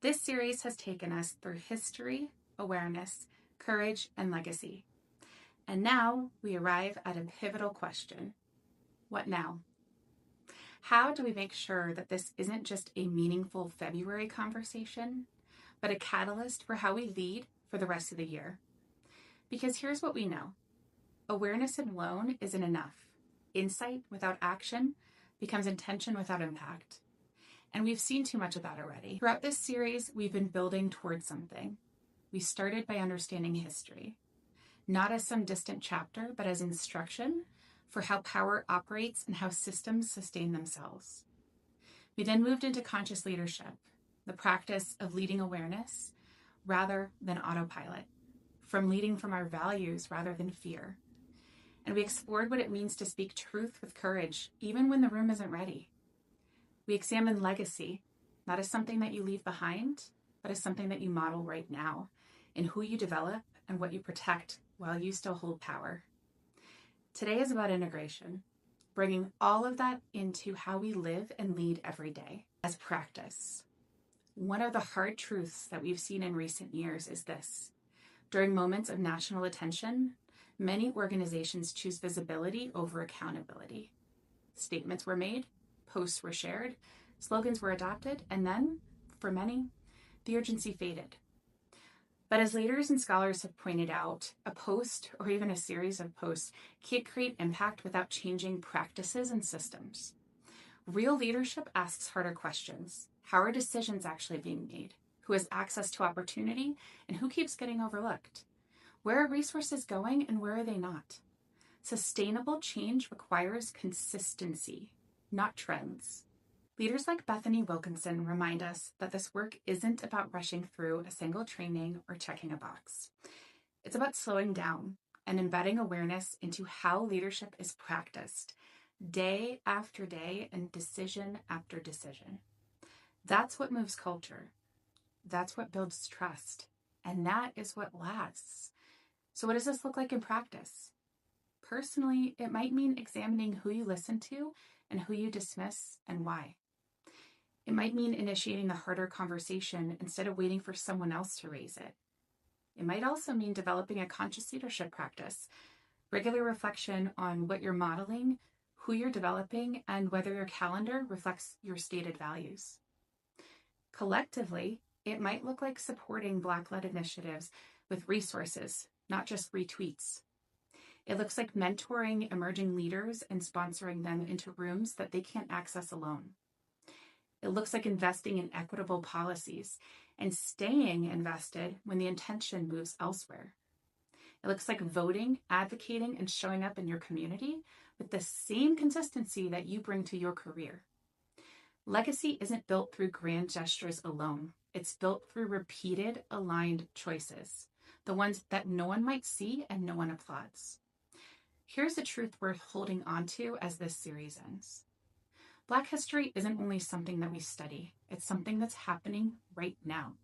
This series has taken us through history, awareness, courage, and legacy. And now we arrive at a pivotal question. What now? How do we make sure that this isn't just a meaningful February conversation, but a catalyst for how we lead for the rest of the year? Because here's what we know. Awareness alone isn't enough. Insight without action becomes intention without impact. And we've seen too much of that already. Throughout this series, we've been building towards something. We started by understanding history, not as some distant chapter, but as instruction for how power operates and how systems sustain themselves. We then moved into conscious leadership, the practice of leading awareness rather than autopilot, from leading from our values rather than fear. And we explored what it means to speak truth with courage, even when the room isn't ready. We examined legacy, not as something that you leave behind, but as something that you model right now, in who you develop and what you protect while you still hold power. Today is about integration, bringing all of that into how we live and lead every day as practice. One of the hard truths that we've seen in recent years is this. During moments of national attention, many organizations choose visibility over accountability. Statements were made, posts were shared, slogans were adopted, and then, for many, the urgency faded. But as leaders and scholars have pointed out, a post or even a series of posts can't create impact without changing practices and systems. Real leadership asks harder questions. How are decisions actually being made? Who has access to opportunity and who keeps getting overlooked? Where are resources going and where are they not? Sustainable change requires consistency, not trends. Leaders like Bethany Wilkinson remind us that this work isn't about rushing through a single training or checking a box. It's about slowing down and embedding awareness into how leadership is practiced, day after day and decision after decision. That's what moves culture. That's what builds trust. And that is what lasts. So what does this look like in practice? Personally, it might mean examining who you listen to and who you dismiss and why. It might mean initiating the harder conversation instead of waiting for someone else to raise it. It might also mean developing a conscious leadership practice, regular reflection on what you're modeling, who you're developing, and whether your calendar reflects your stated values. Collectively, it might look like supporting Black-led initiatives with resources, not just retweets. It looks like mentoring emerging leaders and sponsoring them into rooms that they can't access alone. It looks like investing in equitable policies and staying invested when the intention moves elsewhere. It looks like voting, advocating, and showing up in your community with the same consistency that you bring to your career. Legacy isn't built through grand gestures alone. It's built through repeated, aligned choices, the ones that no one might see and no one applauds. Here's the truth worth holding on to as this series ends. Black history isn't only something that we study, it's something that's happening right now.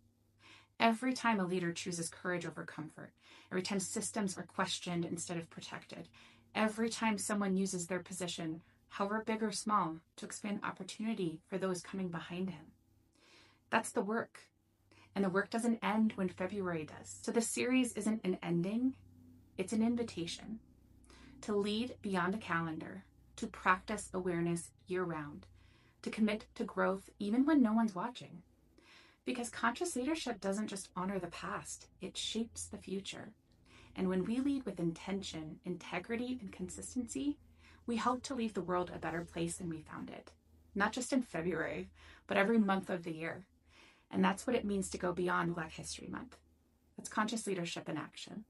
Every time a leader chooses courage over comfort, every time systems are questioned instead of protected, every time someone uses their position, however big or small, to expand opportunity for those coming behind him. That's the work. And the work doesn't end when February does. So this series isn't an ending, it's an invitation to lead beyond a calendar, to practice awareness year-round, to commit to growth even when no one's watching. Because conscious leadership doesn't just honor the past, it shapes the future. And when we lead with intention, integrity, and consistency, we help to leave the world a better place than we found it. Not just in February, but every month of the year. And that's what it means to go beyond Black History Month. That's conscious leadership in action.